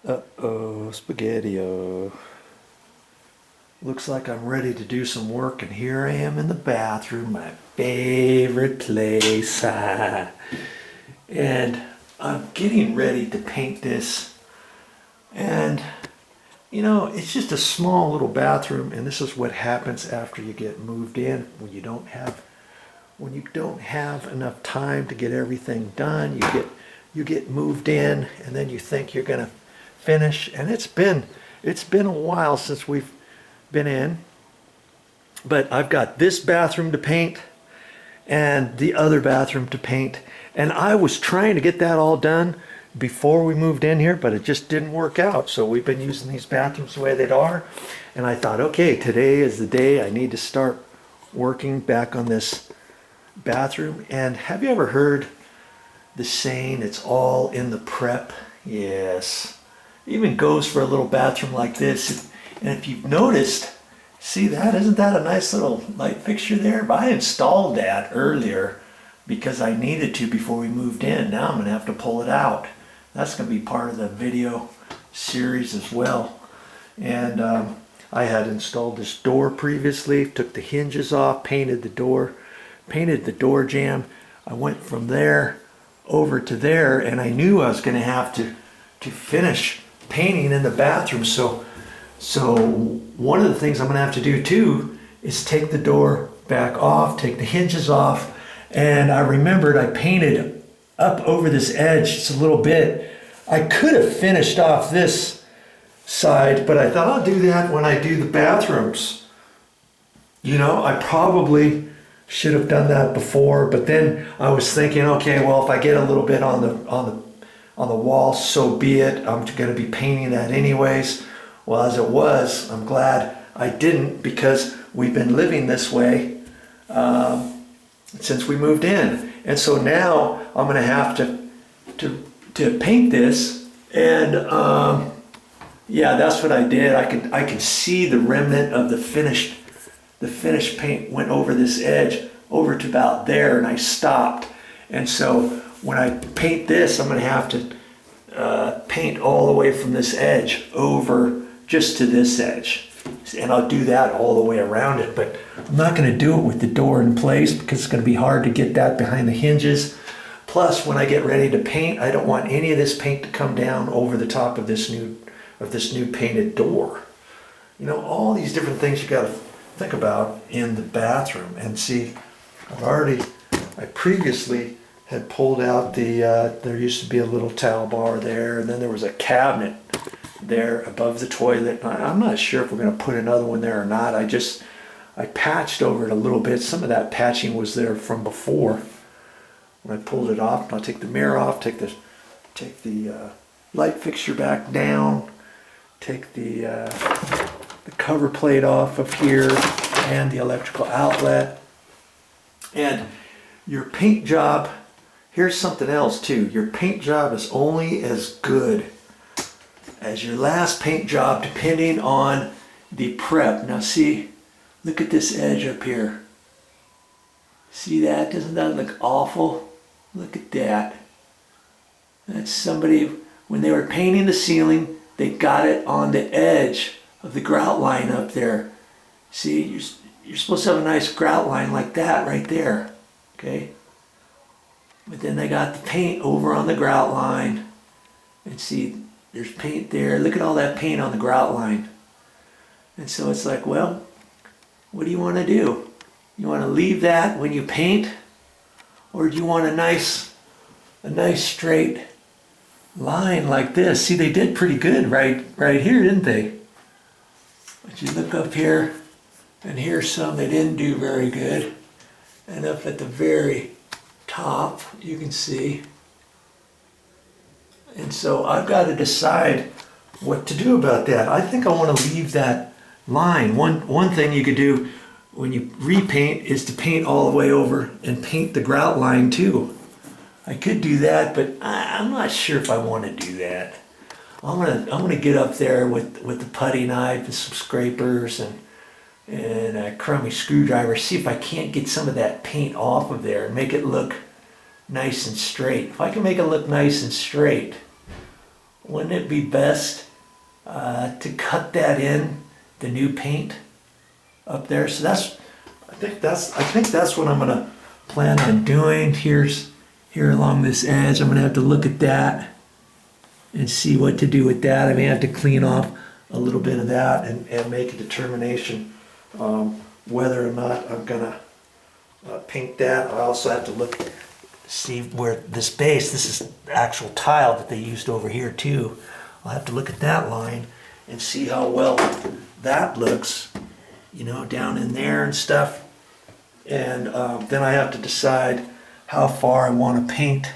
Uh-oh, spaghetti-o. Looks like I'm ready to do some work, and here I am in the bathroom, my favorite place. And I'm getting ready to paint this. And, you know, it's just a small little bathroom, and this is what happens after you get moved in. When you don't have enough time to get everything done, you get moved in, and then you think you're gonna finish, and it's been a while since we've been in, but I've got this bathroom to paint and the other bathroom to paint, and I was trying to get that all done before we moved in here, but it just didn't work out. So we've been using these bathrooms the way they are, and I thought, okay, today is the day I need to start working back on this bathroom. And have you ever heard the saying, it's all in the prep? Yes. It even goes for a little bathroom like this. And if you've noticed, see that? Isn't that a nice little light fixture there? But I installed that earlier because I needed to before we moved in. Now I'm going to have to pull it out. That's going to be part of the video series as well. And I had installed this door previously, took the hinges off, painted the door jamb. I went from there over to there, and I knew I was going to have to finish painting in the bathroom. So one of the things I'm going to have to do too is take the door back off, take the hinges off. And I remembered I painted up over this edge just a little bit. I could have finished off this side, but I thought I'll do that when I do the bathrooms. You know, I probably should have done that before, but then I was thinking, okay, well, if I get a little bit on the wall, so be it. I'm going to be painting that anyways. Well, as it was, I'm glad I didn't, because we've been living this way since we moved in. And so now I'm going to have to paint this. And yeah, that's what I did. I can see the remnant of the finished paint went over this edge over to about there, and I stopped. And so when I paint this, I'm going to have to paint all the way from this edge over just to this edge, and I'll do that all the way around it. But I'm not going to do it with the door in place because it's going to be hard to get that behind the hinges. Plus, when I get ready to paint, I don't want any of this paint to come down over the top of this new painted door. You know, all these different things you got to think about in the bathroom. And see, I previously had pulled out there used to be a little towel bar there, and then there was a cabinet there above the toilet. I'm not sure if we're going to put another one there or not. I patched over it a little bit. Some of that patching was there from before. When I pulled it off, I'll take the mirror off, take the light fixture back down, take the cover plate off of here, and the electrical outlet. And your paint job, here's something else too. Your paint job is only as good as your last paint job, depending on the prep. Now see, look at this edge up here. See that? Doesn't that look awful? Look at that. That's somebody, when they were painting the ceiling, they got it on the edge of the grout line up there. See, you're supposed to have a nice grout line like that right there, okay? But then they got the paint over on the grout line, and see, there's paint there. Look at all that paint on the grout line. And so it's like, well, what do you want to do? You want to leave that when you paint? Or do you want a nice straight line like this? See, they did pretty good right here, didn't they? But you look up here, and here's some they didn't do very good. And up at the very top, you can see. And so I've got to decide what to do about that. I think I want to leave that line. One thing you could do when you repaint is to paint all the way over and paint the grout line too. I could do that, but I'm not sure if I want to do that. I'm gonna get up there with the putty knife and some scrapers and a crummy screwdriver, see if I can't get some of that paint off of there and make it look nice and straight. If I can make it look nice and straight, wouldn't it be best to cut that in, the new paint up there? So I think that's what I'm gonna plan on doing. Here along this edge, I'm gonna have to look at that and see what to do with that. I may have to clean off a little bit of that and make a determination whether or not I'm gonna paint that. I also have to look, see where this base, this is the actual tile that they used over here too. I'll have to look at that line and see how well that looks, you know, down in there and stuff. And then I have to decide how far I want to paint.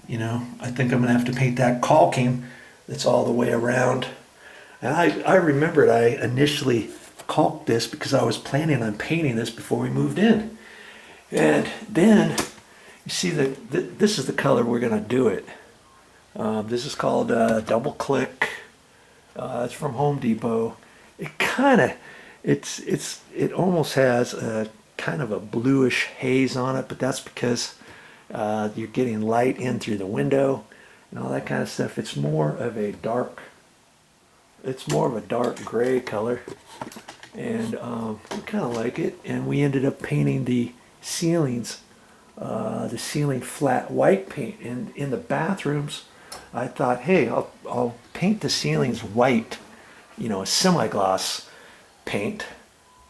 You know, I think I'm gonna have to paint that caulking that's all the way around. And I remembered I initially caulked this because I was planning on painting this before we moved in. And then you see that this is the color we're gonna do it. This is called Double Click. It's from Home Depot. It almost has a kind of a bluish haze on it, but that's because you're getting light in through the window and all that kind of stuff. It's more of a dark gray color, and we kind of like it. And we ended up painting the ceilings, the ceiling flat white paint. And in the bathrooms, I thought, hey, I'll paint the ceilings white, you know, a semi-gloss paint.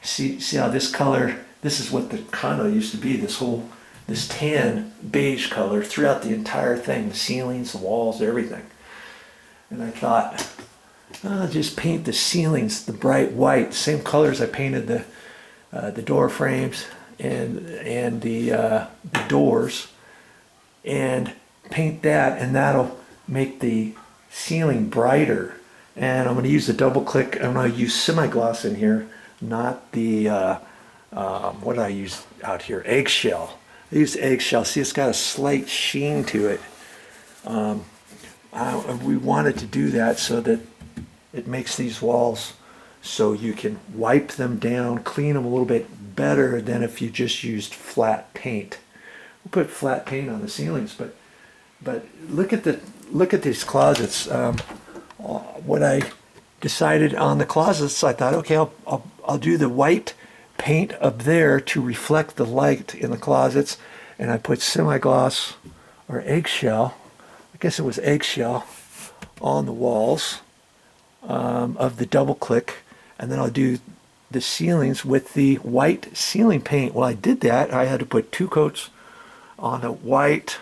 See how this color, this is what the condo used to be, this tan beige color throughout the entire thing, the ceilings, the walls, everything. And I thought, I'll just paint the ceilings the bright white, same colors I painted the door frames and the doors, and paint that, and that'll make the ceiling brighter. And I'm going to use the double click. I'm going to use semi-gloss in here, not the what did I use out here? Eggshell. I used eggshell. See, it's got a slight sheen to it. We wanted to do that so that it makes these walls so you can wipe them down, clean them a little bit better than if you just used flat paint. We'll put flat paint on the ceilings, but look at these closets. What I decided on the closets, I thought, okay, I'll do the white paint up there to reflect the light in the closets, and I put semi-gloss or eggshell, I guess it was eggshell, on the walls of the double click, and then I'll do the ceilings with the white ceiling paint. Well, I did that. I had to put 2 coats on the white,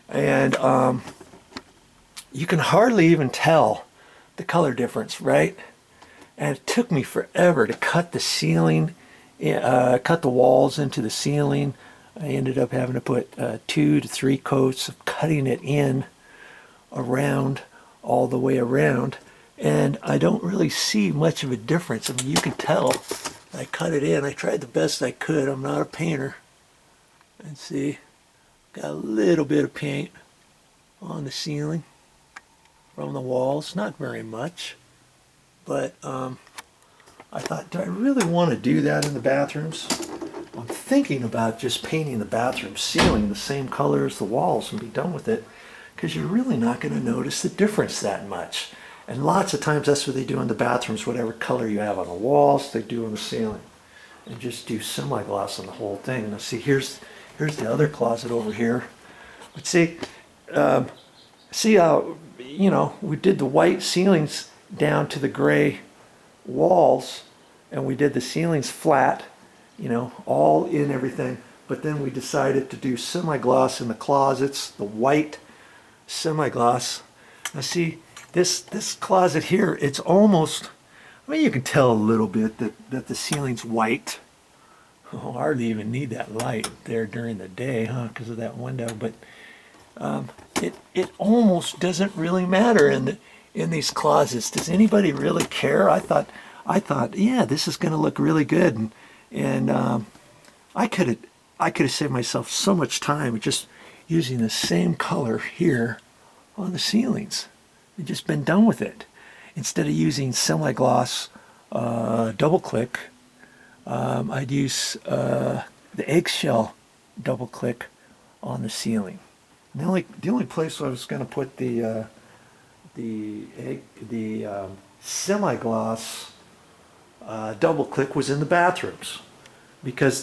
and you can hardly even tell the color difference, right? And it took me forever to cut the ceiling, cut the walls into the ceiling. I ended up having to put 2 to 3 coats of cutting it in around, all the way around, and I don't really see much of a difference. I mean, you can tell I cut it in. I tried the best I could. I'm not a painter. And see, got a little bit of paint on the ceiling from the walls, not very much, but I thought, do I really want to do that in the bathrooms? I'm thinking about just painting the bathroom ceiling the same color as the walls and be done with it, because you're really not going to notice the difference that much. And lots of times that's what they do in the bathrooms. Whatever color you have on the walls, they do on the ceiling, and just do semi-gloss on the whole thing. Now see, here's the other closet over here. But see how, you know, we did the white ceilings down to the gray walls, and we did the ceilings flat, you know, all in everything. But then we decided to do semi-gloss in the closets, the white semi-gloss. Now see, this closet here, it's almost, I mean, you can tell a little bit that the ceiling's white. Oh, hardly even need that light there during the day, huh, because of that window. But it almost doesn't really matter in these closets. Does anybody really care? I thought, yeah, this is going to look really good, and I could have saved myself so much time just using the same color here on the ceilings. I've just been done with it. Instead of using semi-gloss double click, I'd use the eggshell double click on the ceiling. And the only place I was going to put the semi-gloss double click was in the bathrooms, because